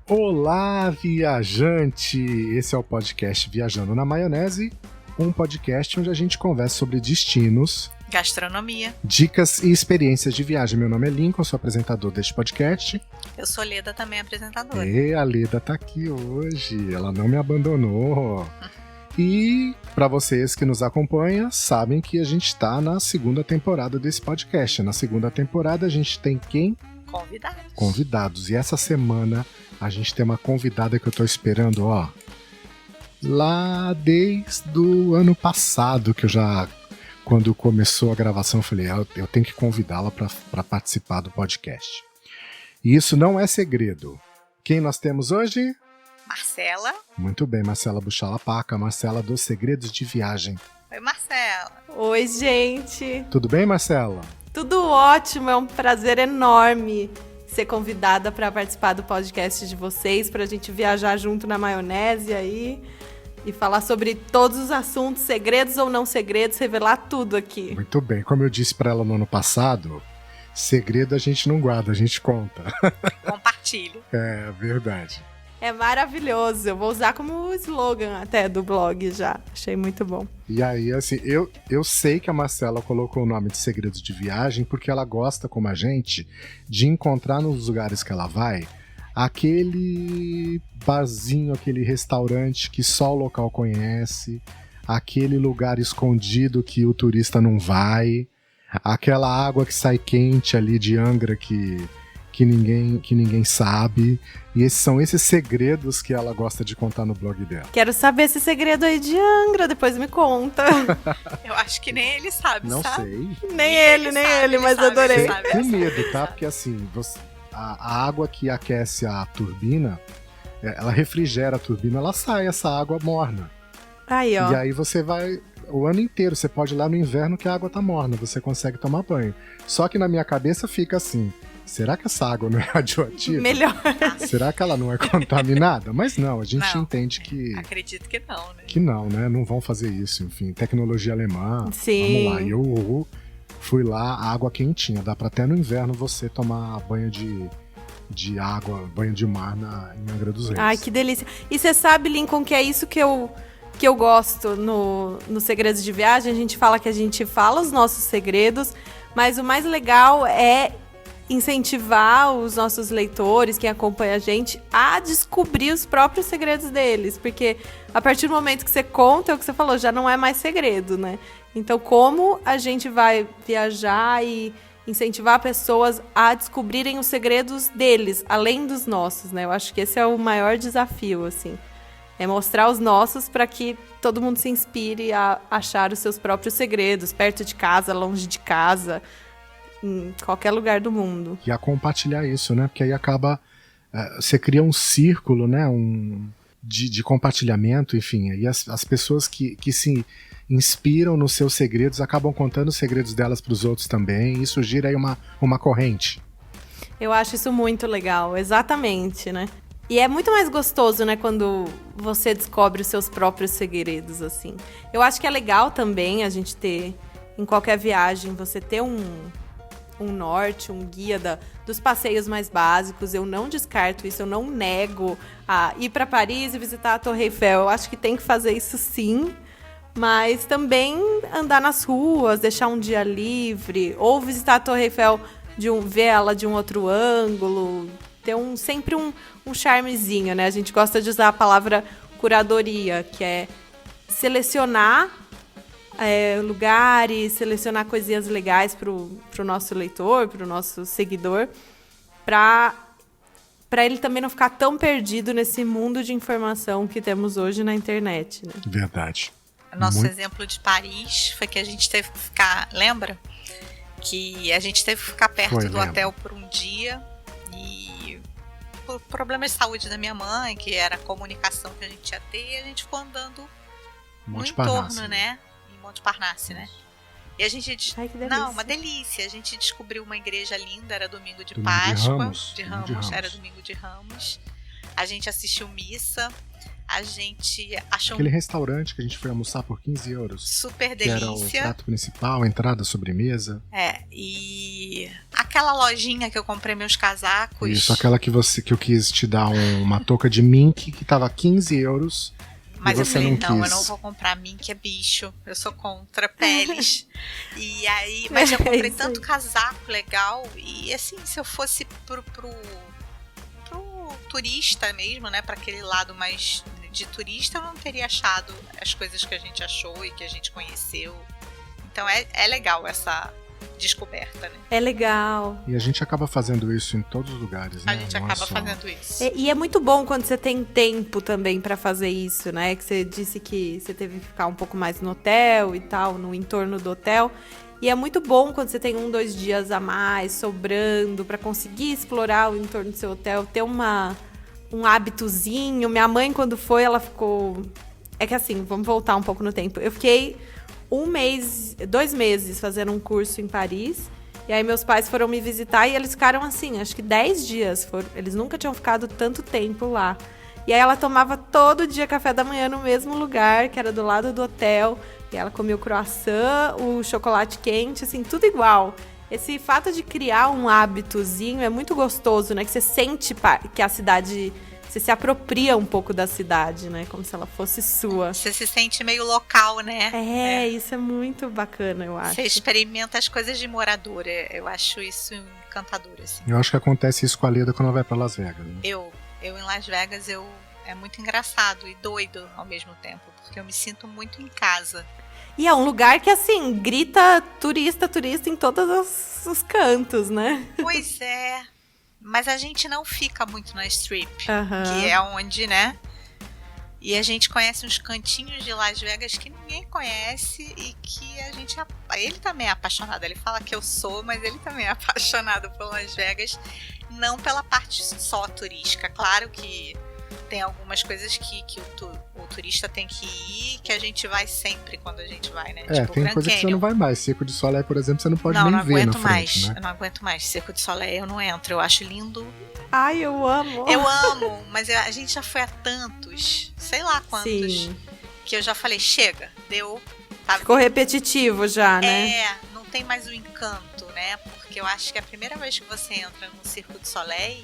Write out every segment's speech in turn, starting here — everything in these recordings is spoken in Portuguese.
Olá, viajante! Esse é o podcast Viajando na Maionese, um podcast onde a gente conversa sobre destinos, gastronomia, dicas e experiências de viagem. Meu nome é Lincoln, sou apresentador deste podcast. Eu sou Leda, também apresentadora. E a Leda tá aqui hoje, ela não me abandonou. E para vocês que nos acompanham, sabem que a gente está na segunda temporada desse podcast. Na segunda temporada a gente tem quem? Convidados. E essa semana a gente tem uma convidada que eu tô esperando, lá desde o ano passado, que eu já, quando começou a gravação, eu falei, eu tenho que convidá-la para participar do podcast. E isso não é segredo. Quem nós temos hoje? Marcela. Muito bem, Marcela Buchala-Paca, Marcela dos Segredos de Viagem. Oi, Marcela. Oi, gente. Tudo bem, Marcela? Tudo ótimo, é um prazer enorme ser convidada para participar do podcast de vocês, para a gente viajar junto na maionese aí e falar sobre todos os assuntos, segredos ou não segredos, revelar tudo aqui. Muito bem, como eu disse para ela no ano passado, segredo a gente não guarda, a gente conta. Compartilho. É verdade. É maravilhoso, eu vou usar como slogan até do blog já, achei muito bom. E aí, assim, eu sei que a Marcela colocou o nome de Segredos de Viagem porque ela gosta, como a gente, de encontrar nos lugares que ela vai aquele barzinho, aquele restaurante que só o local conhece, aquele lugar escondido que o turista não vai, aquela água que sai quente ali de Angra que ninguém sabe. E são esses segredos que ela gosta de contar no blog dela. Quero saber esse segredo aí de Angra, depois me conta. Eu acho que nem ele sabe, não sabe? Sei. Nem ele, mas sabe, adorei. Com medo, tá? Porque assim, a água que aquece a turbina, ela refrigera a turbina, ela sai essa água morna. Aí, ó. E aí você vai o ano inteiro, você pode ir lá no inverno que a água tá morna, você consegue tomar banho. Só que na minha cabeça fica assim, será que essa água não é radioativa? Melhor. Será que ela não é contaminada? Mas não, a gente entende que... Acredito que não, né? Que não, né? Não vão fazer isso, enfim. Tecnologia alemã. Sim. Vamos lá. Eu fui lá, água quentinha. Dá pra até no inverno você tomar banho de água, banho de mar em Angra dos Reis. Ai, que delícia. E você sabe, Lincoln, que é isso que eu gosto no Segredos de Viagem. A gente fala que a gente fala os nossos segredos, mas o mais legal é incentivar os nossos leitores, quem acompanha a gente, a descobrir os próprios segredos deles, porque a partir do momento que você conta, é o que você falou, já não é mais segredo, né? Então, como a gente vai viajar e incentivar pessoas a descobrirem os segredos deles, além dos nossos, né? Eu acho que esse é o maior desafio, assim, é mostrar os nossos para que todo mundo se inspire a achar os seus próprios segredos, perto de casa, longe de casa, em qualquer lugar do mundo. E a compartilhar isso, né? Porque aí acaba... você cria um círculo, né? De compartilhamento, enfim. E as pessoas que se inspiram nos seus segredos acabam contando os segredos delas para os outros também. Isso gira aí uma corrente. Eu acho isso muito legal, exatamente, né? E é muito mais gostoso, né, quando você descobre os seus próprios segredos, assim. Eu acho que é legal também a gente ter, em qualquer viagem, você ter um norte, um guia dos passeios mais básicos. Eu não descarto isso, eu não nego a ir para Paris e visitar a Torre Eiffel. Eu acho que tem que fazer isso sim, mas também andar nas ruas, deixar um dia livre, ou visitar a Torre Eiffel, ver ela de um outro ângulo, ter sempre um charmezinho, né? A gente gosta de usar a palavra curadoria, que é selecionar lugares, selecionar coisinhas legais pro nosso leitor, pro nosso seguidor, para ele também não ficar tão perdido nesse mundo de informação que temos hoje na internet, né? Verdade. O nosso exemplo de Paris foi que a gente teve que ficar, lembra? Que a gente teve que ficar perto do hotel por um dia e por problemas de saúde da minha mãe, que era a comunicação que a gente ia ter, e a gente ficou andando no entorno, né? Montparnasse, né? E a gente... Ai, que delícia. Não, uma delícia. A gente descobriu uma igreja linda, era domingo de Páscoa. De Ramos. Era domingo de Ramos. A gente assistiu missa. A gente achou... Aquele restaurante que a gente foi almoçar por 15 euros. Super delícia. Que era o prato principal, entrada, sobremesa. E aquela lojinha que eu comprei meus casacos. Isso, aquela que eu quis te dar uma touca de mink que tava 15 euros. Mas e eu você falei, não eu quis. não vou comprar mink, é bicho. Eu sou contra peles. E aí, mas eu comprei tanto casaco legal. E assim, se eu fosse pro turista mesmo, né? Pra aquele lado mais de turista, eu não teria achado as coisas que a gente achou e que a gente conheceu. Então é legal essa descoberta, né? É legal. E a gente acaba fazendo isso em todos os lugares, né? A gente acaba fazendo isso. E é muito bom quando você tem tempo também pra fazer isso, né? Que você disse que você teve que ficar um pouco mais no hotel e tal, no entorno do hotel. E é muito bom quando você tem 1-2 dias a mais sobrando pra conseguir explorar o entorno do seu hotel, ter um hábitozinho. Minha mãe, quando foi, ela ficou... É que assim, vamos voltar um pouco no tempo. Eu fiquei 2 meses fazendo um curso em Paris. E aí meus pais foram me visitar e eles ficaram assim, acho que 10 dias. Eles nunca tinham ficado tanto tempo lá. E aí ela tomava todo dia café da manhã no mesmo lugar, que era do lado do hotel. E ela comia o croissant, o chocolate quente, assim, tudo igual. Esse fato de criar um hábitozinho é muito gostoso, né? Que você sente que a cidade... Você se apropria um pouco da cidade, né? Como se ela fosse sua. Você se sente meio local, né? Isso é muito bacana, eu acho. Você experimenta as coisas de morador. Eu acho isso encantador, assim. Eu acho que acontece isso com a Leda quando ela vai pra Las Vegas. Né? Eu em Las Vegas, é muito engraçado e doido ao mesmo tempo. Porque eu me sinto muito em casa. E é um lugar que, assim, grita turista em todos os cantos, né? Pois é. Mas a gente não fica muito na Strip, Uhum. que é onde, né? E a gente conhece uns cantinhos de Las Vegas que ninguém conhece e que a gente... Ele também é apaixonado. Ele fala que eu sou, mas ele também é apaixonado por Las Vegas. Não pela parte só turística. Claro que tem algumas coisas que o turista tem que ir, que a gente vai sempre quando a gente vai, né? Tipo, tem Grand coisa que você Canyon. não vai mais. Circo de Soleil, por exemplo, você não pode Não nem ver aguento na frente, mais. né? Eu não aguento mais. Circo de Soleil eu não entro. Eu acho lindo. Ai, eu amo. Eu amo, mas a gente já foi a tantos, sei lá quantos, Sim. que eu já falei, chega, deu. Tá, Ficou repetitivo já, né? Não tem mais o encanto, né? Porque eu acho que a primeira vez que você entra no Circo de Soleil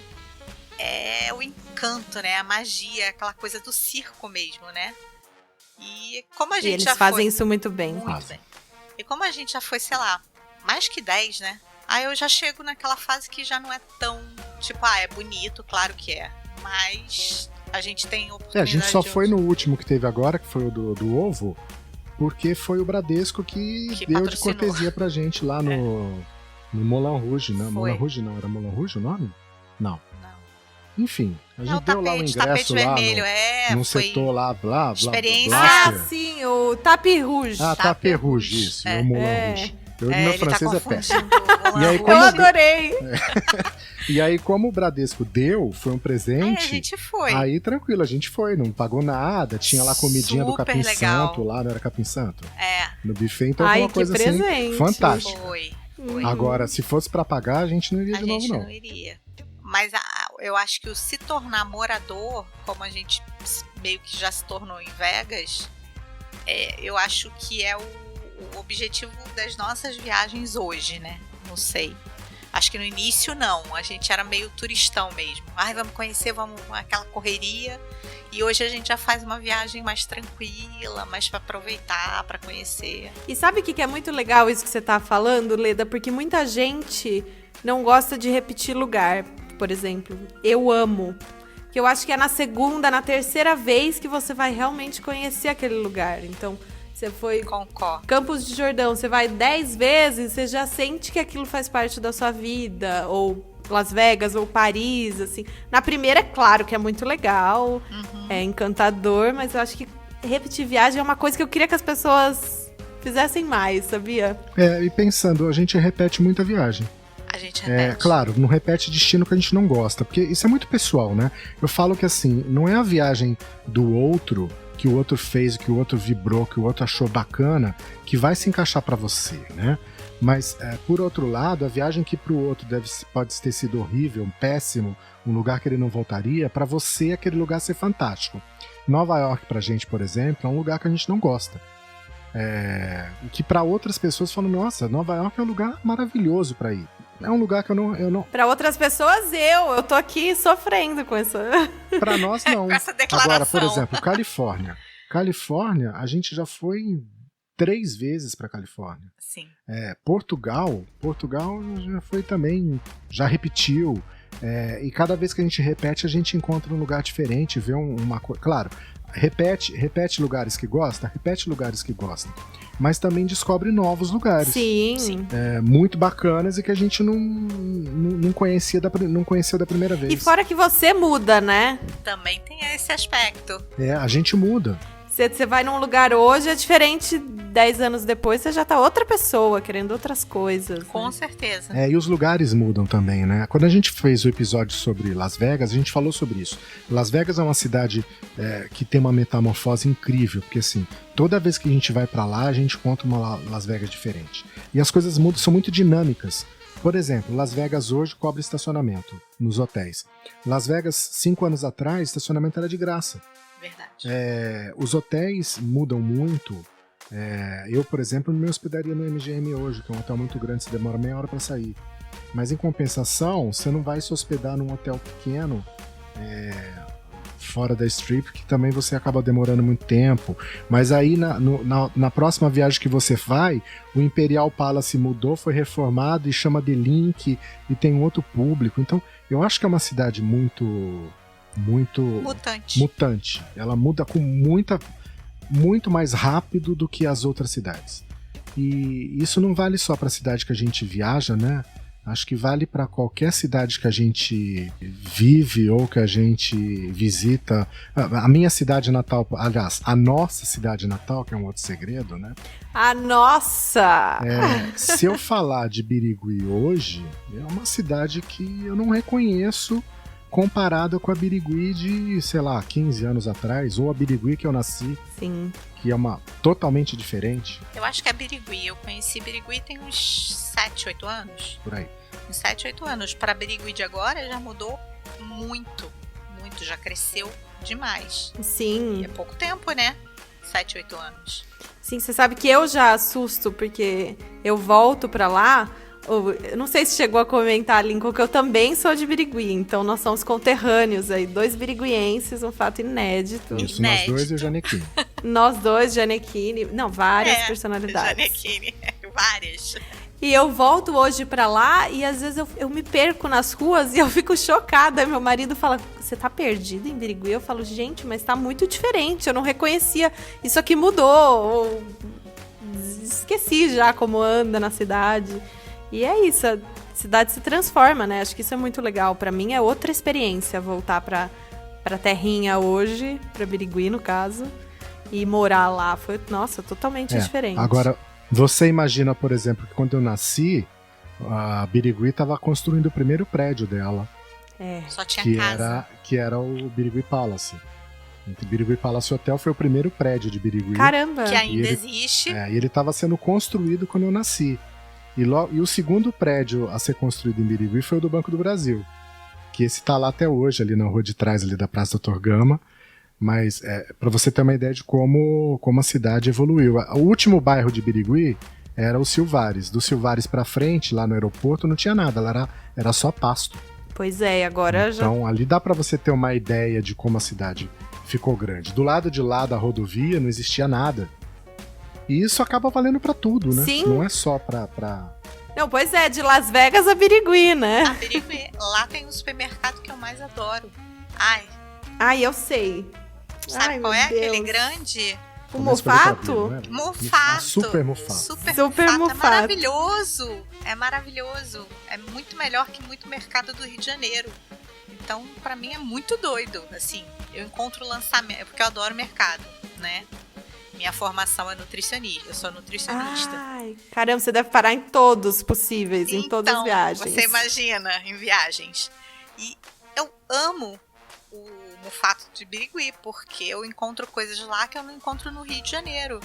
é o encanto, né? A magia, aquela coisa do circo mesmo, né? E como a gente eles já fazem foi, isso muito bem. muito bem. E como a gente já foi, sei lá, mais que 10, né? Aí eu já chego naquela fase que já não é tão, tipo, é bonito, claro que é. Mas a gente tem oportunidade. A gente só foi no último que teve agora, que foi o do ovo, porque foi o Bradesco que deu patrocinou. de cortesia pra gente lá no Moulin Rouge, né? Foi. Moulin Rouge não, era Moulin Rouge o nome? Não. Enfim, a gente deu lá o ingresso tapete lá vermelho, no foi setor lá, blá, experiência. Sim, o Tapis Rouge. Tapis Rouge, isso, o Moulin Rouge. Meu francês é péssimo. E aí, eu adorei. E aí, como o Bradesco deu, foi um presente. A gente foi. Aí, tranquilo, a gente foi, não pagou nada. Tinha lá a comidinha do Capim Santo lá, não era Capim Santo? É. No buffet, então foi uma coisa presente. assim, fantástica. Foi. Agora, se fosse pra pagar, a gente não iria de novo, não. A gente não iria. Mas eu acho que o se tornar morador, como a gente meio que já se tornou em Vegas, eu acho que é o objetivo das nossas viagens hoje, né? Não sei. Acho que no início não, a gente era meio turistão mesmo. Vamos conhecer, vamos aquela correria. E hoje a gente já faz uma viagem mais tranquila, mais para aproveitar, para conhecer. E sabe o que é muito legal isso que você tá falando, Leda? Porque muita gente não gosta de repetir lugar, por exemplo. Eu amo. Que eu acho que é na segunda, na terceira vez que você vai realmente conhecer aquele lugar. Então, você foi... Concordo. Campos de Jordão, você vai 10 vezes, você já sente que aquilo faz parte da sua vida. Ou Las Vegas, ou Paris, assim. Na primeira, é claro que é muito legal, é encantador, mas eu acho que repetir viagem é uma coisa que eu queria que as pessoas fizessem mais, sabia? E pensando, a gente repete muita viagem. A gente repete. Claro, não repete destino que a gente não gosta, porque isso é muito pessoal, né? Eu falo que assim, não é a viagem do outro, que o outro fez, que o outro vibrou, que o outro achou bacana, que vai se encaixar pra você, né? Mas, por outro lado, a viagem que pro outro pode ter sido horrível, péssimo, um lugar que ele não voltaria, pra você aquele lugar ser fantástico. Nova York pra gente, por exemplo, é um lugar que a gente não gosta. Que para outras pessoas falam, nossa, Nova York é um lugar maravilhoso para ir. É um lugar que eu não... Pra outras pessoas, eu tô aqui sofrendo com essa... Pra nós, não. Com essa declaração. Agora, por exemplo, Califórnia. Califórnia, a gente já foi 3 vezes pra Califórnia. Sim. Portugal já foi também, já repetiu. E cada vez que a gente repete, a gente encontra um lugar diferente, vê uma coisa... Claro, repete lugares que gosta, mas também descobre novos lugares. Sim. Muito bacanas e que a gente não conheceu da primeira vez. E fora que você muda, né? Também tem esse aspecto. A gente muda. Você vai num lugar hoje, é diferente 10 anos depois, você já tá outra pessoa, querendo outras coisas. Com certeza. E os lugares mudam também, né? Quando a gente fez o episódio sobre Las Vegas, a gente falou sobre isso. Las Vegas é uma cidade que tem uma metamorfose incrível, porque assim, toda vez que a gente vai pra lá, a gente encontra uma Las Vegas diferente. E as coisas mudam, são muito dinâmicas. Por exemplo, Las Vegas hoje cobra estacionamento nos hotéis. Las Vegas, 5 anos atrás, estacionamento era de graça. Verdade. Os hotéis mudam muito. Eu, por exemplo, me hospedaria no MGM hoje, que é um hotel muito grande, você demora meia hora para sair. Mas em compensação, você não vai se hospedar num hotel pequeno fora da Strip, que também você acaba demorando muito tempo. Mas aí na próxima viagem que você vai, o Imperial Palace mudou, foi reformado e chama The Link e tem um outro público. Então eu acho que é uma cidade muito mutante. Ela muda com muito mais rápido do que as outras cidades. E isso não vale só para a cidade que a gente viaja, né? Acho que vale para qualquer cidade que a gente vive ou que a gente visita. A minha cidade natal, aliás, a nossa cidade natal, que é um outro segredo, né? A nossa! Se eu falar de Birigui hoje, é uma cidade que eu não reconheço comparada com a Birigui de, sei lá, 15 anos atrás, ou a Birigui que eu nasci. Sim. Que é uma totalmente diferente. Eu acho que é Birigui. Eu conheci Birigui tem uns 7, 8 anos. Por aí. Uns 7, 8 anos. Para Birigui de agora já mudou muito. Muito. Já cresceu demais. Sim. E é pouco tempo, né? 7, 8 anos. Sim, você sabe que eu já assusto, porque eu volto pra lá... Eu não sei se chegou a comentar, Lincoln, que eu também sou de Birigui, então nós somos conterrâneos aí, 2 biriguienses, um fato inédito. Isso, nós dois e o Janequine. Nós dois, Janequine, não, várias personalidades. Janequine, várias. E eu volto hoje pra lá e às vezes eu me perco nas ruas e eu fico chocada. Meu marido fala, você tá perdido em Birigui? Eu falo, gente, mas tá muito diferente, eu não reconhecia, isso aqui mudou, esqueci já como anda na cidade. E é isso, a cidade se transforma, né? Acho que isso é muito legal. Pra mim é outra experiência voltar pra terrinha hoje, pra Birigui no caso, e morar lá. Foi, nossa, totalmente diferente. Agora, você imagina, por exemplo, que quando eu nasci, a Birigui estava construindo o primeiro prédio dela. Só tinha casa. Que era o Birigui Palace. O Birigui Palace Hotel foi o primeiro prédio de Birigui. Caramba! Que ainda existe. E ele estava sendo construído quando eu nasci. E o segundo prédio a ser construído em Birigui foi o do Banco do Brasil, que esse tá lá até hoje, ali na rua de trás ali da Praça Doutor Gama, mas para você ter uma ideia de como a cidade evoluiu. O último bairro de Birigui era o Silvares. Do Silvares para frente, lá no aeroporto, não tinha nada, era só pasto. Pois é, agora Então ali dá para você ter uma ideia de como a cidade ficou grande. Do lado de lá da rodovia não existia nada. E isso acaba valendo pra tudo, né? Sim. Não é só pra... Não, pois é, de Las Vegas a Birigui, né? A Birigui. Lá tem um supermercado que eu mais adoro. Ai, eu sei. Sabe qual é? Aquele grande? O Mufato? Mufato. Super Mufato. Super Mufato. É maravilhoso. É maravilhoso. É muito melhor que muito mercado do Rio de Janeiro. Então, pra mim é muito doido. Assim, eu encontro lançamento, porque eu adoro mercado, né? Minha formação é nutricionista, eu sou nutricionista. Ai, caramba, você deve parar em todos possíveis, em todas as viagens. Você imagina, em viagens. E eu amo o Mufato de Birigui, porque eu encontro coisas lá que eu não encontro no Rio de Janeiro.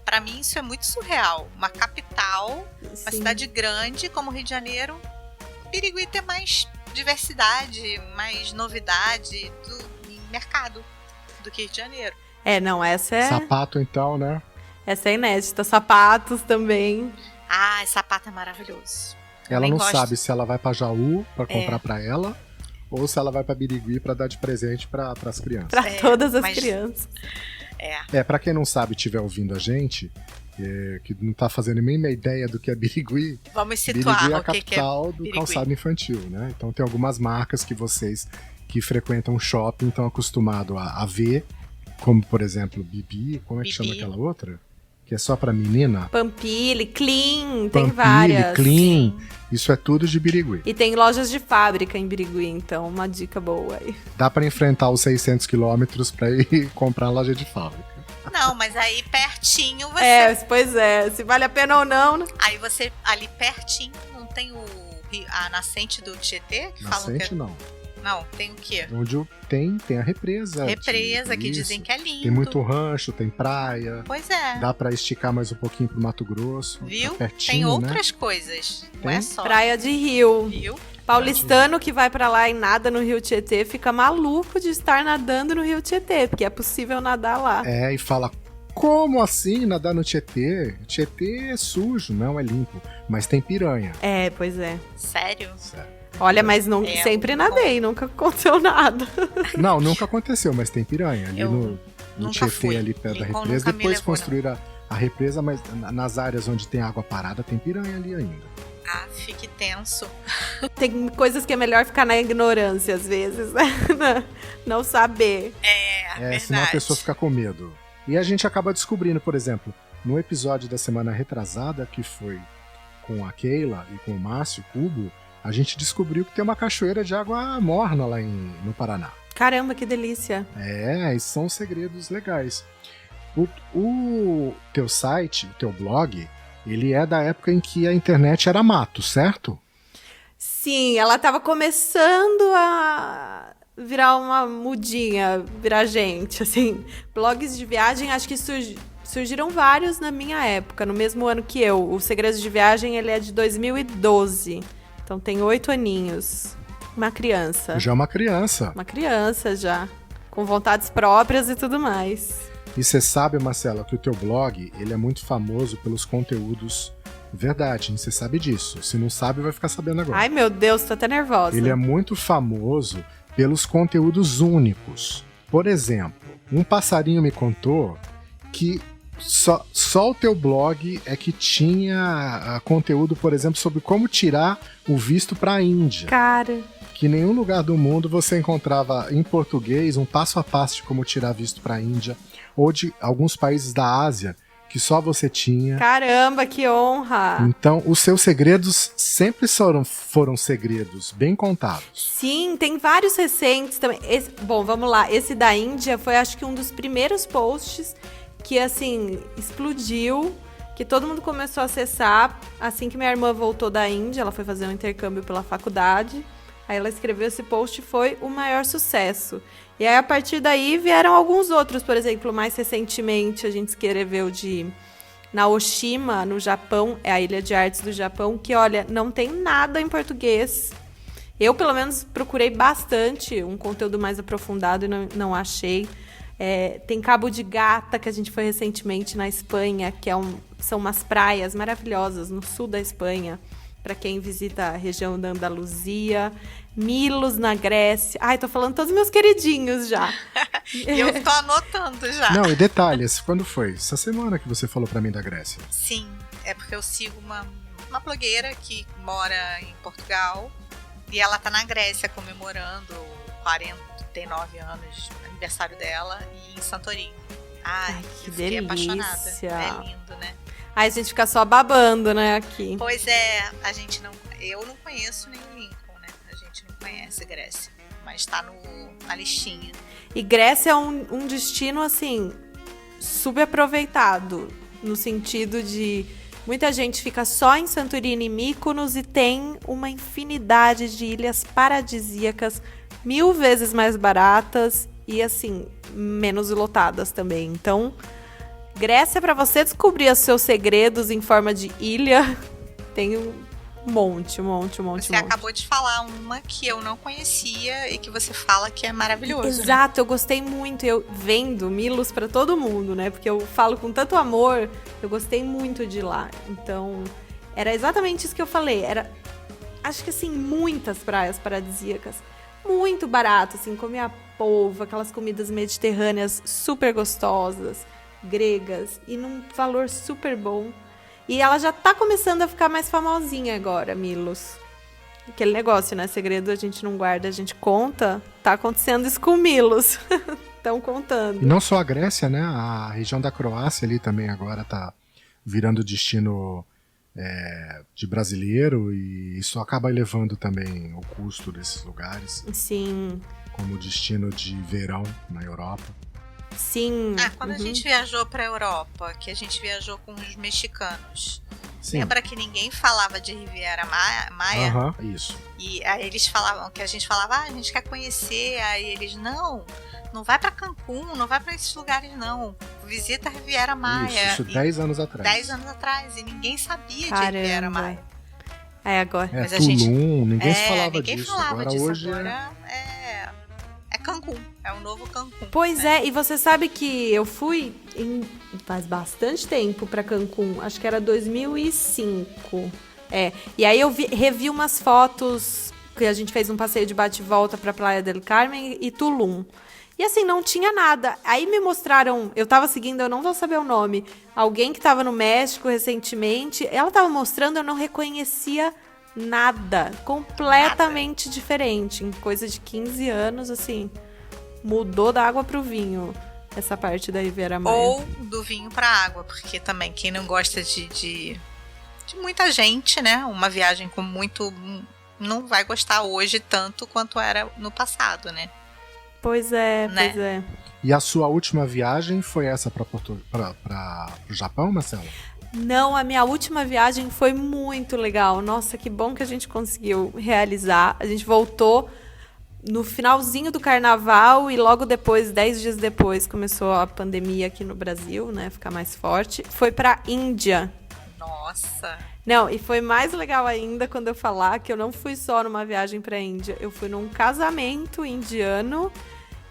Pra mim isso é muito surreal. Uma capital, uma cidade grande como o Rio de Janeiro, Birigui tem mais diversidade, mais novidade em mercado do que Rio de Janeiro. Não, essa é... Sapato, então, né? Essa é inédita. Sapatos também. Sapato é maravilhoso. Ela nem não gosto. sabe se ela vai pra Jaú pra comprar pra ela ou se ela vai pra Birigui pra dar de presente pras crianças. Pra todas as mas- crianças. Pra quem não sabe e estiver ouvindo a gente, que não tá fazendo nem uma ideia do que é Birigui, Vamos Birigui situar é a o que é capital do Birigui. calçado infantil, né? Então tem algumas marcas que vocês que frequentam shopping estão acostumados a ver, como por exemplo Bibi, como é que chama Bibi. aquela outra? Que é só pra menina? Pampili, Clean, tem Pampili, várias. Clean, isso é tudo de Birigui. E tem lojas de fábrica em Birigui, então uma dica boa aí. Dá pra enfrentar os 600 quilômetros pra ir comprar a loja de fábrica. Não, mas aí pertinho você. Pois é, se vale a pena ou não, né? Aí você, ali pertinho, não tem a nascente do Tietê? Que falam Nascente que não. Não, tem o quê? Onde tem a represa. Represa, que isso. dizem que é lindo. Tem muito rancho, tem praia. Pois é. Dá pra esticar mais um pouquinho pro Mato Grosso. Viu? Tá pertinho, Tem né? outras coisas. Não é Tem? só. Praia de Rio. Viu? Paulistano que vai pra lá e nada no Rio Tietê fica maluco de estar nadando no Rio Tietê, porque é possível nadar lá. É, e fala, como assim nadar no Tietê? Tietê é sujo, não é limpo. Mas tem piranha. É, pois é. Sério? Sério. Olha, mas não, É, sempre nadei, nunca aconteceu nada. Não, nunca aconteceu, mas tem piranha. Ali Eu no nunca Tietê, fui. ali perto da Lincoln represa. nunca me Depois levou, construíram a represa, mas nas áreas onde tem água parada, tem piranha ali ainda. Ah, fique tenso. Tem coisas que é melhor ficar na ignorância, às vezes, né? Não saber. Verdade. Senão a pessoa fica com medo. E a gente acaba descobrindo, por exemplo, no episódio da semana retrasada, que foi com a Keila e com o Márcio Cubo, a gente descobriu que tem uma cachoeira de água morna lá no Paraná. Caramba, que delícia. E são segredos legais. O teu site, o teu blog, ele é da época em que a internet era mato, certo? Sim, ela tava começando a virar uma mudinha, virar gente, assim. Blogs de viagem, acho que surgiram vários na minha época, no mesmo ano que eu. O Segredos de Viagem, ele é de 2012. Então tem 8 aninhos. Uma criança. Já é uma criança. Uma criança já. Com vontades próprias e tudo mais. E você sabe, Marcela, que o teu blog, ele é muito famoso pelos conteúdos. Verdade, você sabe disso. Se não sabe, vai ficar sabendo agora. Ai, meu Deus, tô até nervosa. Ele é muito famoso pelos conteúdos únicos. Por exemplo, um passarinho me contou que só o teu blog é que tinha conteúdo, por exemplo, sobre como tirar o visto para a Índia. Cara. Que em nenhum lugar do mundo você encontrava em português um passo a passo de como tirar visto para a Índia, ou de alguns países da Ásia que só você tinha. Caramba, que honra! Então, os seus segredos sempre foram segredos bem contados. Sim, tem vários recentes também. Bom, vamos lá. Esse da Índia foi, acho que, um dos primeiros posts que, assim, explodiu, que todo mundo começou a acessar assim que minha irmã voltou da Índia. Ela foi fazer um intercâmbio pela faculdade. Aí ela escreveu esse post e foi o maior sucesso. E aí, a partir daí, vieram alguns outros. Por exemplo, mais recentemente, a gente escreveu de Naoshima, no Japão. É a ilha de artes do Japão, que, olha, não tem nada em português. Eu, pelo menos, procurei bastante um conteúdo mais aprofundado e não achei. Tem Cabo de Gata, que a gente foi recentemente na Espanha, que são umas praias maravilhosas no sul da Espanha, para quem visita a região da Andaluzia. Milos, na Grécia. Ai, tô falando todos meus queridinhos já. Eu tô anotando já. Não, e detalhes, quando foi? Essa semana que você falou pra mim da Grécia. Sim, é porque eu sigo uma blogueira que mora em Portugal e ela tá na Grécia comemorando 49 anos, aniversário dela, e em Santorini. Ai, que eu fiquei delícia. apaixonada. É lindo, né? Ai, a gente fica só babando, né, aqui. Pois é, eu não conheço nem Lincoln, né? A gente não conhece Grécia, mas tá na listinha. E Grécia é um destino, assim, super aproveitado, no sentido de muita gente fica só em Santorini e Mykonos e tem uma infinidade de ilhas paradisíacas 1000 vezes mais baratas e, assim, menos lotadas também. Então, Grécia, para você descobrir os seus segredos em forma de ilha, tem um monte. Você acabou de falar uma que eu não conhecia e que você fala que é maravilhoso. Exato, né? Eu gostei muito. Eu vendo Milos para todo mundo, né? Porque eu falo com tanto amor, eu gostei muito de lá. Então, era exatamente isso que eu falei. Era acho que assim, muitas praias paradisíacas. Muito barato, assim, comia polvo, aquelas comidas mediterrâneas super gostosas, gregas, e num valor super bom. E ela já tá começando a ficar mais famosinha agora, Milos. Aquele negócio, né? Segredo a gente não guarda, a gente conta. Tá acontecendo isso com Milos. Estão contando. E não só a Grécia, né? A região da Croácia ali também agora tá virando destino de brasileiro, e isso acaba elevando também o custo desses lugares. Sim. Como destino de verão na Europa. Sim. Quando a gente viajou pra Europa, que a gente viajou com os mexicanos, Sim. lembra que ninguém falava de Riviera Maya? Isso. E aí eles falavam, que a gente falava, a gente quer conhecer, aí eles, não vai pra Cancún, não vai pra esses lugares não, visita a Riviera Maia. Isso 10 anos atrás. 10 anos atrás, e ninguém sabia Caramba. de Riviera Maia. Agora. Mas Tulum, ninguém se falava ninguém disso. Falava agora disso. hoje agora é Cancún, é o novo Cancún. Pois e você sabe que eu fui faz bastante tempo pra Cancún, acho que era 2005. E aí eu revi umas fotos que a gente fez um passeio de bate e volta pra Playa del Carmen e Tulum. E assim, não tinha nada. Aí me mostraram, eu tava seguindo, eu não vou saber o nome, alguém que tava no México recentemente, ela tava mostrando, eu não reconhecia nada. Completamente diferente. Em coisa de 15 anos, assim, mudou da água pro vinho essa parte da Riviera Maia. Ou do vinho pra água, porque também quem não gosta de muita gente, né? Uma viagem com muito... não vai gostar hoje tanto quanto era no passado, né? Pois é. E a sua última viagem foi essa para o Japão, Marcela? Não, a minha última viagem foi muito legal. Nossa, que bom que a gente conseguiu realizar. A gente voltou no finalzinho do carnaval e logo depois, 10 dias depois, começou a pandemia aqui no Brasil, né? Ficar mais forte. Foi pra Índia. Nossa! Não, e foi mais legal ainda quando eu falar que eu não fui só numa viagem pra Índia. Eu fui num casamento indiano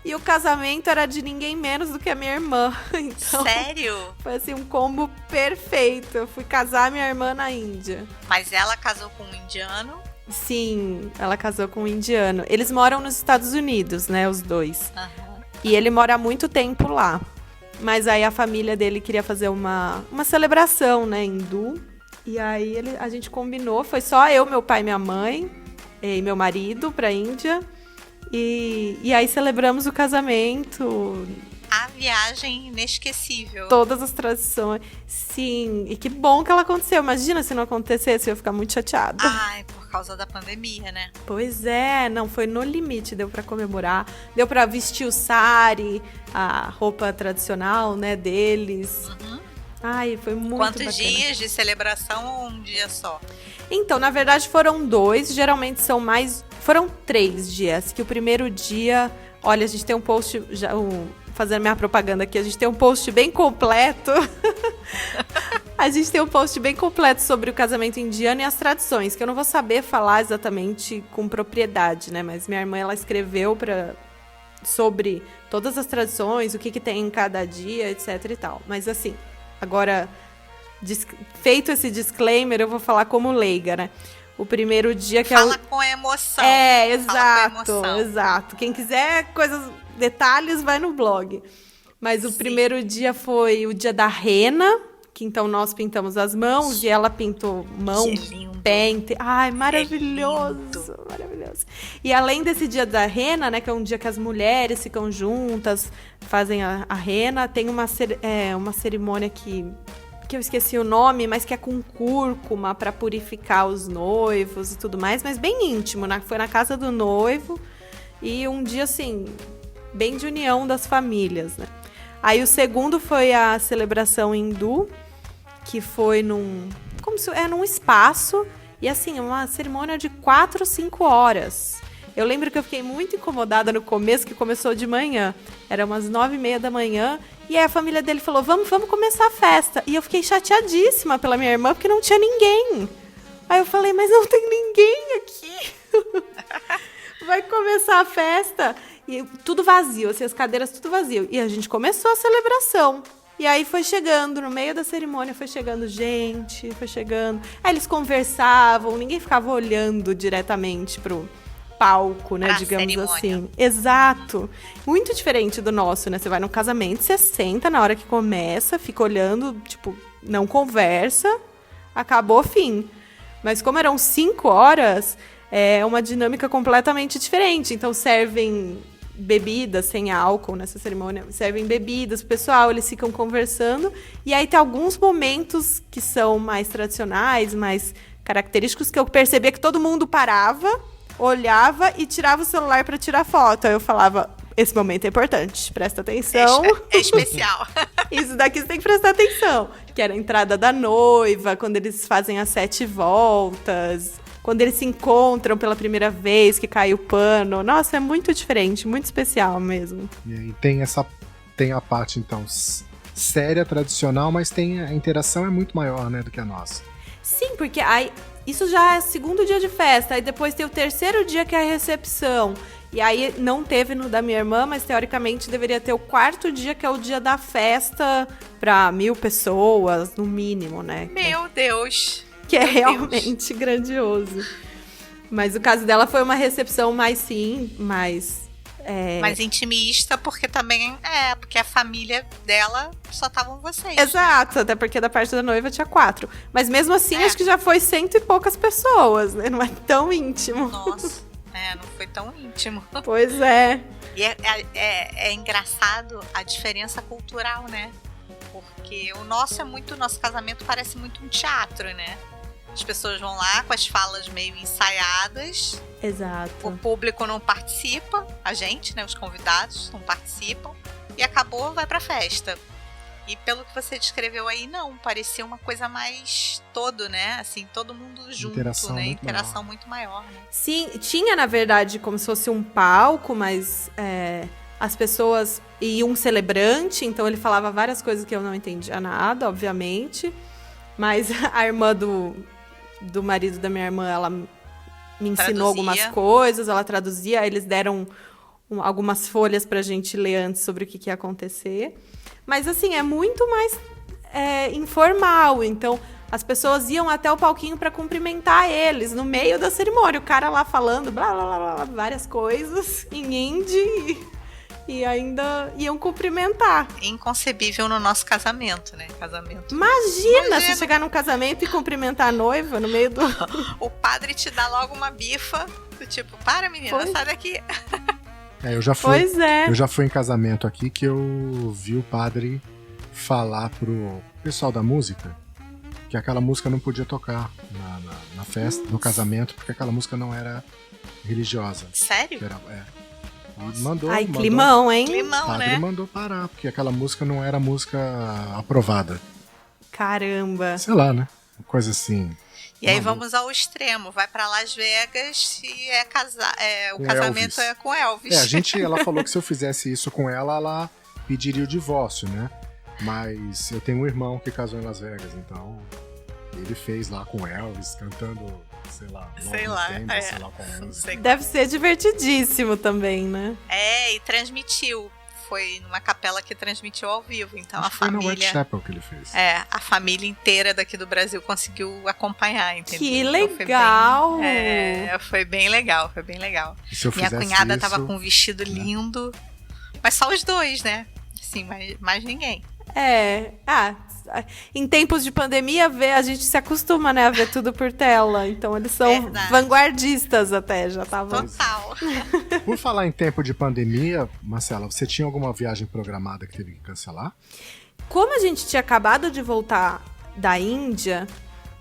e o casamento era de ninguém menos do que a minha irmã. Então, sério? Foi assim um combo perfeito. Eu fui casar minha irmã na Índia. Mas ela casou com um indiano? Sim, ela casou com um indiano. Eles moram nos Estados Unidos, né, os dois. Uhum. E ele mora há muito tempo lá. Mas aí a família dele queria fazer uma celebração, né, hindu. E aí a gente combinou, foi só eu, meu pai e minha mãe e meu marido pra Índia. E aí celebramos o casamento. A viagem inesquecível. Todas as tradições. Sim, e que bom que ela aconteceu. Imagina se não acontecesse, eu ia ficar muito chateada. Ai, por causa da pandemia, né? Pois não, foi no limite, deu pra comemorar. Deu pra vestir o sari, a roupa tradicional, né, deles. Uhum. Ai, foi muito Quantos bacana. dias de celebração ou um dia só? Então, na verdade, foram 2. Geralmente são mais... Foram 3 dias. Que o primeiro dia... Olha, a gente tem um post... fazendo minha propaganda aqui. A gente tem um post bem completo. A gente tem um post bem completo sobre o casamento indiano e as tradições. Que eu não vou saber falar exatamente com propriedade, né? Mas minha irmã, ela escreveu sobre todas as tradições, o que tem em cada dia, etc e tal. Mas assim... Agora, feito esse disclaimer, eu vou falar como leiga, né? O primeiro dia que Fala com emoção. Exato. Quem quiser detalhes, vai no blog. Mas o primeiro dia foi o dia da rena, que então nós pintamos as mãos e ela pintou mão, pé. Ai, maravilhoso, maravilhoso. E além desse dia da rena, né, que é um dia que as mulheres ficam juntas, fazem a rena, tem uma cerimônia que eu esqueci o nome, mas que é com cúrcuma para purificar os noivos e tudo mais, mas bem íntimo, né? Foi na casa do noivo e um dia, assim, bem de união das famílias, né? Aí o segundo foi a celebração hindu, que foi num espaço, e assim, uma cerimônia de 4 ou 5 horas. Eu lembro que eu fiquei muito incomodada no começo, que começou de manhã. Era umas 9h30 da manhã, e aí a família dele falou, vamos começar a festa. E eu fiquei chateadíssima pela minha irmã, porque não tinha ninguém. Aí eu falei, mas não tem ninguém aqui. Vai começar a festa. E tudo vazio, assim, as cadeiras tudo vazio. E a gente começou a celebração. E aí foi chegando, no meio da cerimônia, foi chegando gente, foi chegando. Aí eles conversavam, ninguém ficava olhando diretamente pro palco, né, digamos cerimônia. assim. Exato. Muito diferente do nosso, né? Você vai num casamento, você senta na hora que começa, fica olhando, tipo, não conversa, acabou, fim. Mas como eram 5 horas, é uma dinâmica completamente diferente. Então servem bebidas sem álcool nessa cerimônia, servem bebidas pro pessoal, eles ficam conversando. E aí tem alguns momentos que são mais tradicionais, mais característicos, que eu percebia que todo mundo parava, olhava e tirava o celular para tirar foto. Aí eu falava, esse momento é importante, presta atenção. É especial. Isso daqui você tem que prestar atenção. Que era a entrada da noiva, quando eles fazem as 7 voltas, quando eles se encontram pela primeira vez, que cai o pano. Nossa, é muito diferente, muito especial mesmo. E aí tem a parte, então, séria, tradicional, mas a interação é muito maior, né, do que a nossa. Sim, porque aí, isso já é o 2º dia de festa, aí depois tem o 3º dia, que é a recepção. E aí não teve no da minha irmã, mas teoricamente deveria ter o 4º dia, que é o dia da festa, para 1.000 pessoas, no mínimo, né? Meu Deus! Que é realmente grandioso. Mas o caso dela foi uma recepção mais mais intimista, porque também porque a família dela só estavam vocês. Exato, até porque da parte da noiva tinha 4. Mas mesmo assim, acho que já foi 100 e poucas pessoas, né? Não é tão íntimo. Nossa, não foi tão íntimo. Pois é. E é engraçado a diferença cultural, né? Porque nosso casamento parece muito um teatro, né? As pessoas vão lá com as falas meio ensaiadas. Exato. O público não participa, a gente, né, os convidados não participam. E acabou, vai pra festa. E pelo que você descreveu aí, não, parecia uma coisa mais todo, né? Assim, todo mundo junto, Interação né? muito Interação maior. muito maior, né? Sim, tinha, na verdade, como se fosse um palco, mas as pessoas... E um celebrante, então ele falava várias coisas que eu não entendia nada, obviamente. Mas a irmã do marido da minha irmã, ela me ensinou algumas coisas, ela traduzia, eles deram algumas folhas pra gente ler antes sobre o que ia acontecer. Mas, assim, é muito mais informal. Então, as pessoas iam até o palquinho pra cumprimentar eles, no meio da cerimônia. O cara lá falando, blá, blá, blá, blá, várias coisas em hindi e ainda iam cumprimentar. Inconcebível no nosso casamento, né? Imagina você chegar num casamento e cumprimentar a noiva no meio do... O padre te dá logo uma bifa, do tipo, para menina, sai daqui. Eu já fui em casamento aqui que eu vi o padre falar pro pessoal da música que aquela música não podia tocar na festa, no casamento, porque aquela música não era religiosa. Sério? Mandou. Climão, hein? Climão, o padre mandou parar, porque aquela música não era música aprovada. Caramba. Sei lá, né? Uma coisa assim. E aí vamos ao extremo, vai pra Las Vegas e o casamento Elvis. É com Elvis. Ela falou que se eu fizesse isso com ela pediria o divórcio, né? Mas eu tenho um irmão que casou em Las Vegas, então ele fez lá com Elvis, cantando, sei lá qual música. Deve ser divertidíssimo também, né? E transmitiu. Foi numa capela que transmitiu ao vivo, então Acho que foi no Whitechapel que ele fez. A família inteira daqui do Brasil conseguiu acompanhar, entendeu? Que legal! Então foi bem legal, foi bem legal. Minha cunhada tava com um vestido lindo, mas só os dois, né? Assim, mais ninguém. Em tempos de pandemia, a gente se acostuma, né, a ver tudo por tela. Então eles são vanguardistas até, já estavam. Total. Por falar em tempo de pandemia, Marcela, você tinha alguma viagem programada que teve que cancelar? Como a gente tinha acabado de voltar da Índia,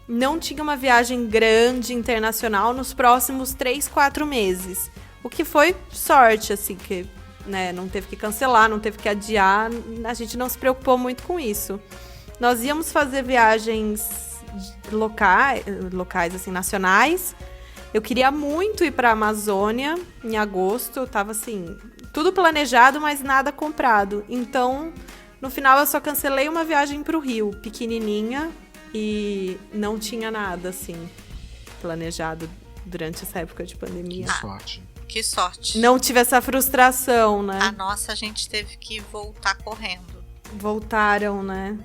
não tinha uma viagem grande, internacional, nos próximos 3-4 meses. O que foi sorte, assim, que... né, não teve que cancelar, não teve que adiar, a gente não se preocupou muito com isso. Nós íamos fazer viagens locais, assim, nacionais. Eu queria muito ir para a Amazônia em agosto, tava assim, tudo planejado, mas nada comprado. Então, no final eu só cancelei uma viagem para o Rio, pequenininha, e não tinha nada, assim, planejado durante essa época de pandemia. Que sorte. Não tive essa frustração, né? A nossa, a gente teve que voltar correndo. Voltaram, né?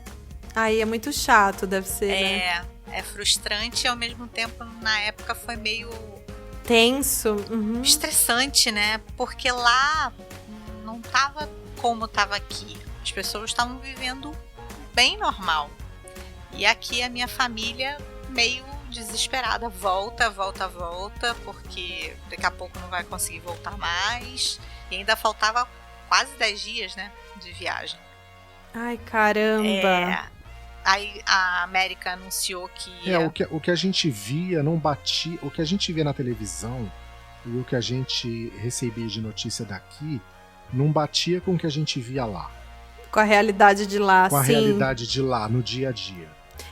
Aí é muito chato, deve ser, né? É frustrante e ao mesmo tempo, na época, foi meio tenso. Estressante, né? Porque lá não tava como tava aqui. As pessoas estavam vivendo bem normal. E aqui a minha família meio desesperada. Volta, porque daqui a pouco não vai conseguir voltar mais. E ainda faltava quase 10 dias, né? De viagem. Ai, caramba! Aí a América anunciou que o que a gente via não batia. O que a gente via na televisão e o que a gente recebia de notícia daqui não batia com o que a gente via lá. Com a realidade de lá, Com a realidade de lá, no dia a dia.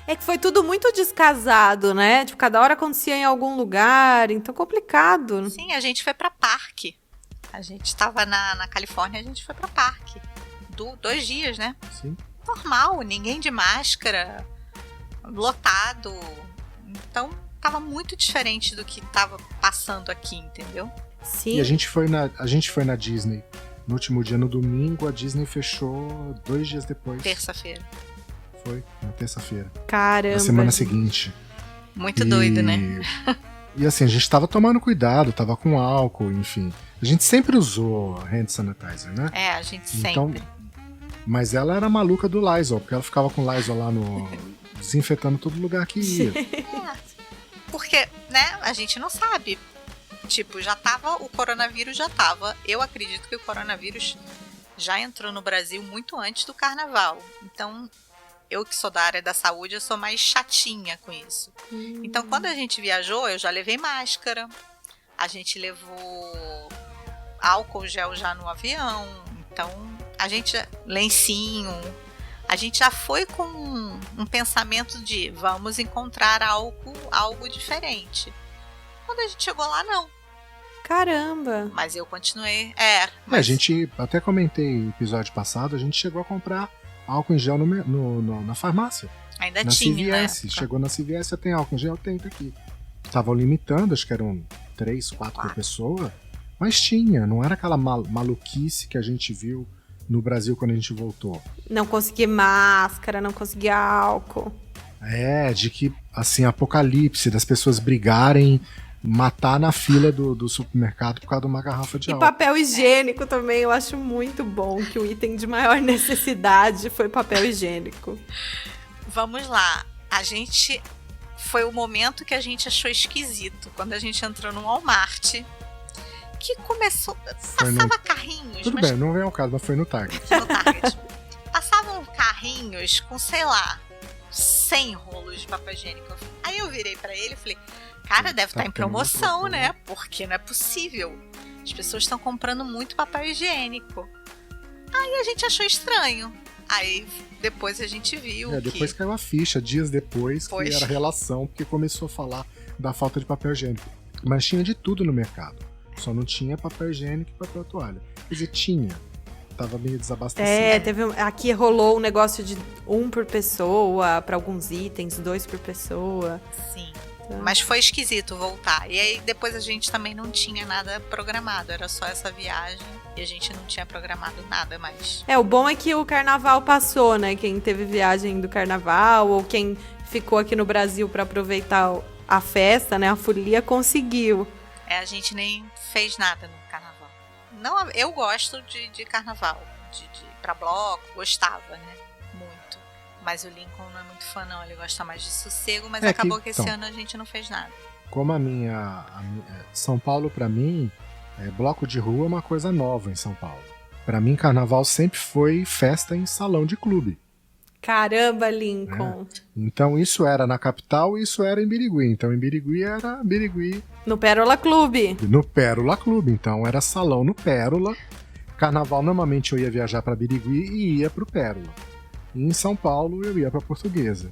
É que foi tudo muito descasado, né? Tipo, cada hora acontecia em algum lugar, então complicado. Sim, a gente foi pra parque. A gente estava na Califórnia, a gente foi pra parque. 2 dias, né? Sim. Normal, ninguém de máscara, lotado. Então, tava muito diferente do que tava passando aqui, entendeu? Sim. E a gente foi na Disney. No último dia, no domingo, a Disney fechou 2 dias depois. Terça-feira. Foi, na terça-feira. Caramba. Na semana seguinte. Muito doido, né? E assim, a gente tava tomando cuidado, tava com álcool, enfim. A gente sempre usou hand sanitizer, né? A gente então, sempre. Mas ela era maluca do Lysol, porque ela ficava com Lysol lá desinfetando todo lugar que ia. Porque, né, a gente não sabe. Tipo, o coronavírus já tava. Eu acredito que o coronavírus já entrou no Brasil muito antes do carnaval. Então, eu que sou da área da saúde, eu sou mais chatinha com isso. Então, quando a gente viajou, eu já levei máscara. A gente levou álcool gel já no avião. Então, lencinho. A gente já foi com um pensamento de vamos encontrar algo diferente. Quando a gente chegou lá, não. Caramba! Mas eu continuei. A gente, até comentei no episódio passado, a gente chegou a comprar álcool em gel na farmácia. Ainda na tinha, CVS. Né? Chegou na CVS, você tem álcool em gel? Tem, tá aqui. Estavam limitando, acho que eram 3, 4 por pessoa. Mas tinha, não era aquela maluquice que a gente viu no Brasil quando a gente voltou. Não conseguia máscara, não conseguia álcool. De que, assim, apocalipse, das pessoas brigarem, matar na fila do supermercado por causa de uma garrafa de álcool. E papel higiênico também, eu acho muito bom que o item de maior necessidade foi papel higiênico. Vamos lá, foi o momento que a gente achou esquisito, quando a gente entrou no Walmart, que começou, passava carrinhos. Tudo bem, não vem ao caso, mas foi no Target. Passavam carrinhos com, sei lá, 100 rolos de papel higiênico. Aí eu virei pra ele e falei, cara, deve estar em promoção, né? Porque não é possível. As pessoas estão comprando muito papel higiênico. Aí a gente achou estranho. Aí depois a gente viu depois caiu a ficha, dias depois, que era relação, porque começou a falar da falta de papel higiênico. Mas tinha de tudo no mercado. Só não tinha papel higiênico e papel toalha. Quer dizer, tinha. Tava meio desabastecido. Aqui rolou um negócio de 1 por pessoa, para alguns itens, 2 por pessoa. Sim. Mas foi esquisito voltar. E aí depois a gente também não tinha nada programado. Era só essa viagem e a gente não tinha programado nada mais. O bom é que o carnaval passou, né? Quem teve viagem do carnaval ou quem ficou aqui no Brasil para aproveitar a festa, né? A folia conseguiu. A gente nem fez nada no carnaval. Não, eu gosto de carnaval. De ir pra bloco, gostava, né? Muito. Mas o Lincoln não é muito fã, não. Ele gosta mais de sossego, mas acabou que esse ano a gente não fez nada. Como a minha São Paulo, pra mim, bloco de rua é uma coisa nova em São Paulo. Pra mim, carnaval sempre foi festa em salão de clube. Caramba, Lincoln. Então, isso era na capital e isso era em Birigui. Então, em Birigui era Birigui. No Pérola Clube. No Pérola Clube. Então, era salão no Pérola. Carnaval, normalmente, eu ia viajar pra Birigui e ia pro Pérola. E em São Paulo, eu ia pra Portuguesa.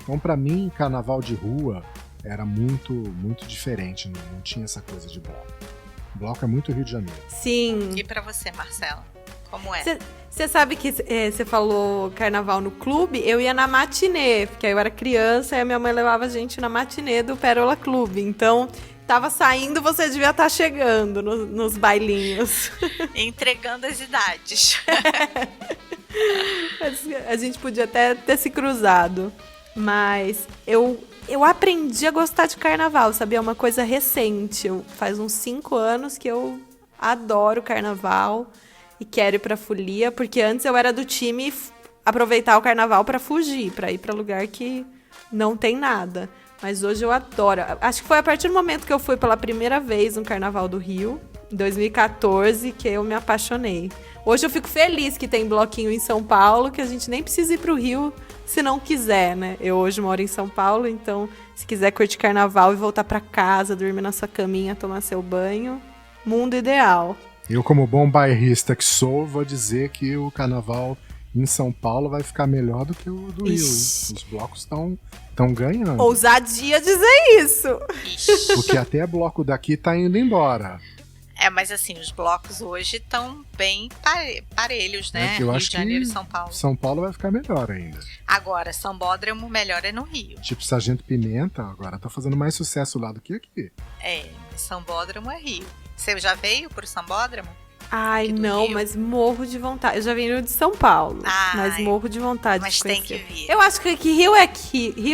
Então, pra mim, carnaval de rua era muito, muito diferente. Não tinha essa coisa de bloco. Bloco é muito Rio de Janeiro. Sim. E pra você, Marcela? Como é? Você sabe que você falou carnaval no clube, eu ia na matinê, porque eu era criança e a minha mãe levava a gente na matinê do Pérola Clube. Então, tava saindo, você devia estar chegando nos bailinhos. Entregando as idades. A gente podia até ter se cruzado. Mas eu aprendi a gostar de carnaval, sabia? É uma coisa recente. Faz uns 5 anos que eu adoro carnaval e quero ir pra folia, porque antes eu era do time aproveitar o carnaval pra fugir, pra ir pra lugar que não tem nada. Mas hoje eu adoro. Acho que foi a partir do momento que eu fui pela primeira vez no Carnaval do Rio, em 2014, que eu me apaixonei. Hoje eu fico feliz que tem bloquinho em São Paulo, que a gente nem precisa ir pro Rio se não quiser, né? Eu hoje moro em São Paulo, então se quiser curtir carnaval e voltar pra casa, dormir na sua caminha, tomar seu banho, mundo ideal. Eu, como bom bairrista que sou, vou dizer que o carnaval em São Paulo vai ficar melhor do que o do Rio. Os blocos estão ganhando. Ousadia dizer isso. Porque até bloco daqui tá indo embora. Mas assim, os blocos hoje estão bem parelhos, né? Eu Rio acho de Janeiro que e São Paulo. São Paulo vai ficar melhor ainda. Agora, Sambódromo melhor é no Rio. Tipo, Sargento Pimenta agora tá fazendo mais sucesso lá do que aqui. Sambódromo é Rio. Você já veio pro Sambódromo? Ai, não, mas morro de vontade. Eu já vim de São Paulo, mas morro de vontade mas de conhecer. Tem que vir. Eu acho que Rio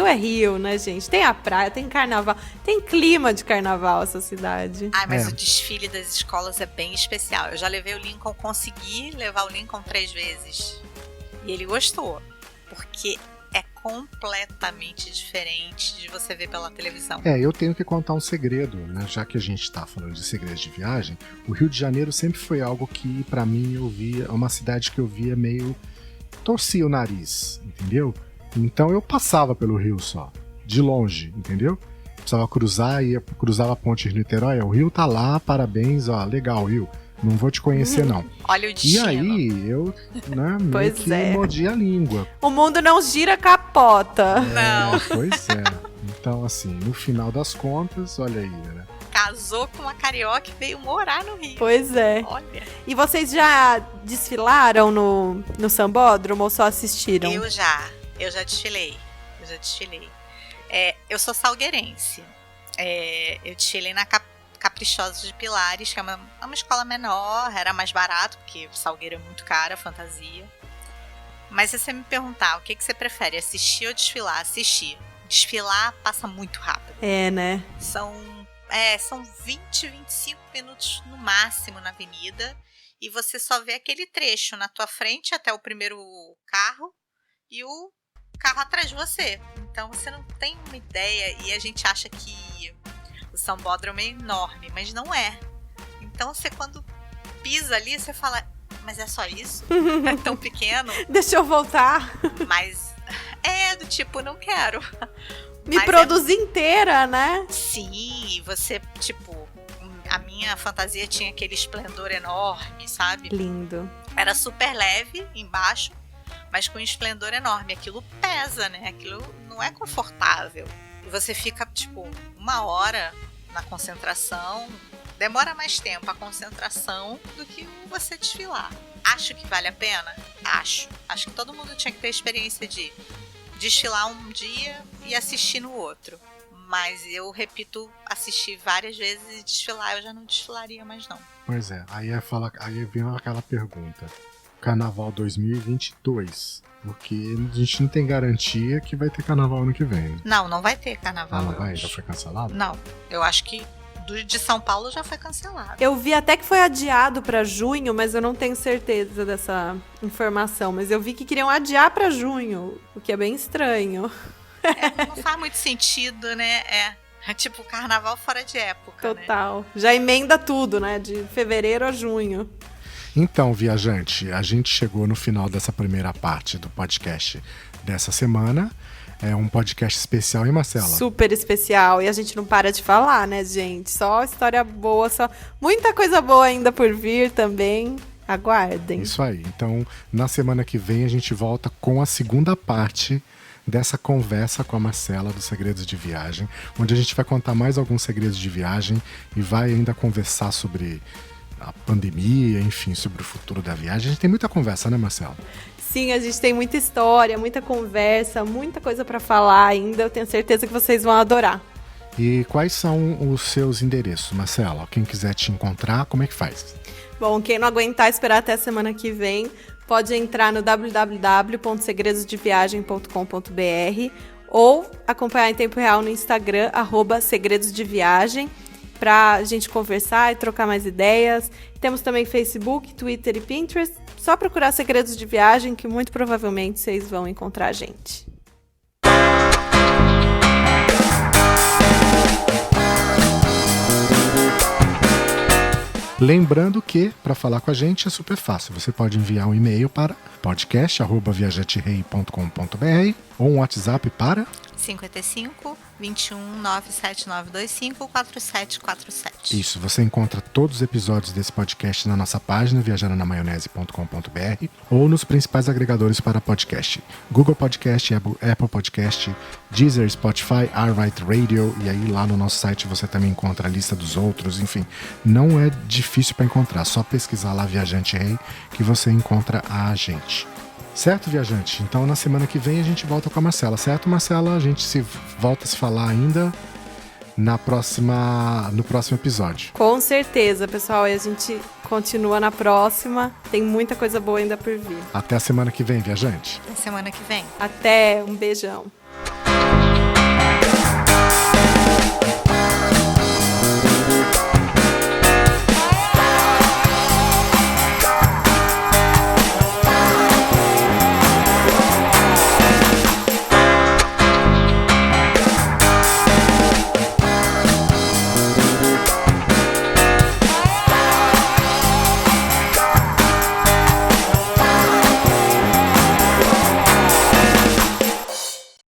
é Rio, né, gente? Tem a praia, tem carnaval, tem clima de carnaval essa cidade. Mas o desfile das escolas é bem especial. Eu já levei o Lincoln, consegui levar o Lincoln 3 vezes. E ele gostou, porque é completamente diferente de você ver pela televisão. Eu tenho que contar um segredo, né? Já que a gente tá falando de segredos de viagem, o Rio de Janeiro sempre foi algo que, pra mim, eu via, uma cidade que eu via meio torcia o nariz, entendeu? Então eu passava pelo Rio só, de longe, entendeu? Precisava cruzar, cruzava a ponte de Niterói, o Rio tá lá, parabéns, ó, legal, Rio. Não vou te conhecer, não. Olha o destino. E aí, eu, né, meio que mordi a língua. O mundo não gira, capota. Não. Pois é. Então, assim, no final das contas, olha aí, né? Casou com uma carioca e veio morar no Rio. Pois é. Olha. E vocês já desfilaram no Sambódromo ou só assistiram? Eu já desfilei. Eu sou salgueirense. Eu desfilei na Caprichosos de Pilares, que é uma escola menor, era mais barato, porque Salgueiro é muito cara, fantasia. Mas se você me perguntar, o que você prefere, assistir ou desfilar? Assistir. Desfilar passa muito rápido. Né? São 20, 25 minutos no máximo na avenida, e você só vê aquele trecho na tua frente até o primeiro carro e o carro atrás de você. Então você não tem uma ideia, e a gente acha que o Sambódromo é enorme, mas não é. Então você, quando pisa ali, você fala, mas é só isso? É tão pequeno? Deixa eu voltar. Mas do tipo, não quero. Me produzir inteira, né? Sim, você, tipo, a minha fantasia tinha aquele esplendor enorme, sabe? Lindo. Era super leve embaixo, mas com um esplendor enorme. Aquilo pesa, né? Aquilo não é confortável. E você fica, tipo, 1 hora na concentração. Demora mais tempo a concentração do que você desfilar. Acho que vale a pena? Acho. Acho que todo mundo tinha que ter a experiência de desfilar um dia e assistir no outro. Mas eu repito, assistir várias vezes e desfilar, eu já não desfilaria mais não. Pois é, aí vem aquela pergunta. Carnaval 2022. Porque a gente não tem garantia que vai ter carnaval ano que vem. Né? Não vai ter carnaval. Não vai? Já foi cancelado? Não, eu acho que de São Paulo já foi cancelado. Eu vi até que foi adiado pra junho, mas eu não tenho certeza dessa informação. Mas eu vi que queriam adiar pra junho, o que é bem estranho. Não faz muito sentido, né? É tipo carnaval fora de época. Total. Né? Já emenda tudo, né? De fevereiro a junho. Então, viajante, a gente chegou no final dessa primeira parte do podcast dessa semana. É um podcast especial, hein, Marcela? Super especial. E a gente não para de falar, né, gente? Só história boa, só muita coisa boa ainda por vir também. Aguardem. Isso aí. Então, na semana que vem, a gente volta com a segunda parte dessa conversa com a Marcela dos Segredos de Viagem, onde a gente vai contar mais alguns segredos de viagem e vai ainda conversar sobre a pandemia, enfim, sobre o futuro da viagem. A gente tem muita conversa, né, Marcela? Sim, a gente tem muita história, muita conversa, muita coisa para falar ainda. Eu tenho certeza que vocês vão adorar. E quais são os seus endereços, Marcela? Quem quiser te encontrar, como é que faz? Bom, quem não aguentar esperar até a semana que vem, pode entrar no www.segredosdeviagem.com.br ou acompanhar em tempo real no Instagram, @segredosdeviagem, pra gente conversar e trocar mais ideias. Temos também Facebook, Twitter e Pinterest. Só procurar Segredos de Viagem que muito provavelmente vocês vão encontrar a gente. Lembrando que, para falar com a gente, é super fácil. Você pode enviar um e-mail para podcast@viajanterei.com.br ou um WhatsApp para 55 21 97925 4747. Isso, você encontra todos os episódios desse podcast na nossa página viajandanamaionese.com.br ou nos principais agregadores para podcast: Google Podcast, Apple Podcast, Deezer, Spotify, iHeartRadio, e aí lá no nosso site você também encontra a lista dos outros. Enfim, não é difícil para encontrar, só pesquisar lá Viajante Rei que você encontra a gente. Certo, viajante? Então na semana que vem a gente volta com a Marcela, certo, Marcela? A gente volta a se falar ainda no próximo episódio. Com certeza, pessoal. E a gente continua na próxima. Tem muita coisa boa ainda por vir. Até a semana que vem, viajante. Até semana que vem. Até, um beijão.